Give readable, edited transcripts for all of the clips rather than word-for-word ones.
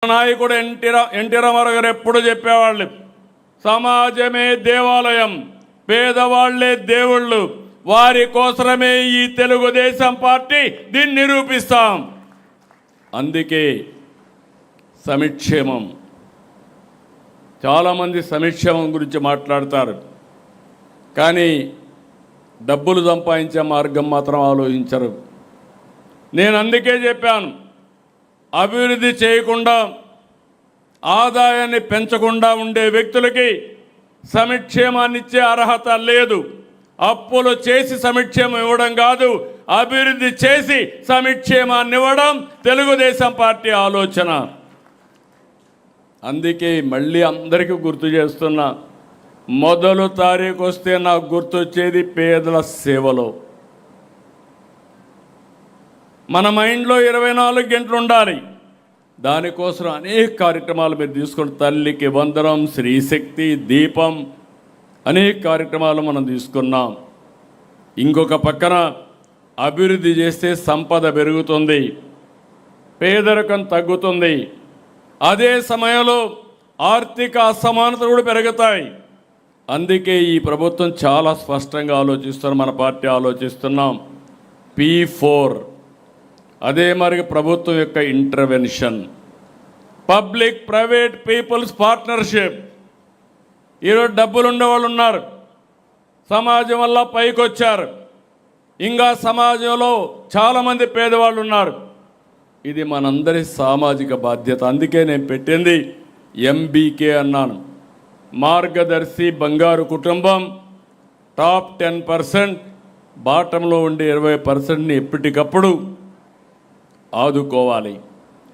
నాయకుడు ఎన్టీ రామారావు గారు ఎప్పుడు చెప్పేవాళ్ళు, సమాజమే దేవాలయం, పేదవాళ్లే దేవుళ్ళు, వారి కోసమే ఈ తెలుగుదేశం పార్టీ దీన్ని నిరూపిస్తాం. అందుకే సంక్షేమం, చాలామంది సంక్షేమం గురించి మాట్లాడతారు, కానీ డబ్బులు సంపాదించే మార్గం మాత్రం ఆలోచించరు. నేను అందుకే చెప్పాను, అభివృద్ధి చేయకుండా ఆదాయాన్ని పెంచకుండా ఉండే వ్యక్తులకి సంక్షేమాన్ని ఇచ్చే అర్హత లేదు. అప్పులు చేసి సంక్షేమం ఇవ్వడం కాదు, అభివృద్ధి చేసి సంక్షేమాన్ని ఇవ్వడం తెలుగుదేశం పార్టీ ఆలోచన. అందుకే మళ్ళీ అందరికీ గుర్తు చేస్తున్నా, మొదలు తారీఖు వస్తే నాకు గుర్తొచ్చేది పేదల సేవలో. మన మైండ్లో 24 గంటలు ఉండాలి. దానికోసం అనేక కార్యక్రమాలు మీరు తీసుకుని, తల్లికి వందనం, శ్రీశక్తి, దీపం, అనేక కార్యక్రమాలు మనం తీసుకున్నాం. ఇంకొక పక్కన అభివృద్ధి చేస్తే సంపద పెరుగుతుంది, పేదరికం తగ్గుతుంది, అదే సమయంలో ఆర్థిక అసమానత కూడా పెరుగుతాయి. అందుకే ఈ ప్రభుత్వం చాలా స్పష్టంగా ఆలోచిస్తున్నాం, మన పార్టీ ఆలోచిస్తున్నాం. P4 అదే మరి ప్రభుత్వం యొక్క intervention, public private people's partnership. ఈరోజు డబ్బులు ఉండేవాళ్ళు ఉన్నారు, సమాజం వల్ల పైకి వచ్చారు, ఇంకా సమాజంలో చాలామంది పేదవాళ్ళు ఉన్నారు. ఇది మనందరి సామాజిక బాధ్యత. అందుకే నేను పెట్టింది MBK అన్నాను, మార్గదర్శి బంగారు కుటుంబం. టాప్ 10%, బాటంలో ఉండే 20%ని ఎప్పటికప్పుడు ఆదుకోవాలి,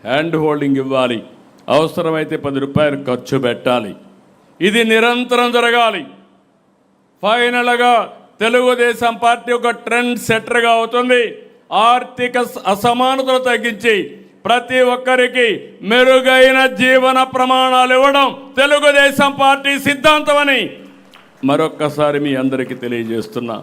హ్యాండ్ హోల్డింగ్ ఇవ్వాలి, అవసరమైతే 10 రూపాయలు ఖర్చు పెట్టాలి. ఇది నిరంతరం జరగాలి. ఫైనల్గా తెలుగుదేశం పార్టీ ఒక ట్రెండ్ సెట్టర్గా అవుతుంది. ఆర్థిక అసమానతలు తగ్గించి ప్రతి ఒక్కరికి మెరుగైన జీవన ప్రమాణాలు ఇవ్వడం తెలుగుదేశం పార్టీ సిద్ధాంతం అని మరొక్కసారి మీ అందరికీ తెలియజేస్తున్నా.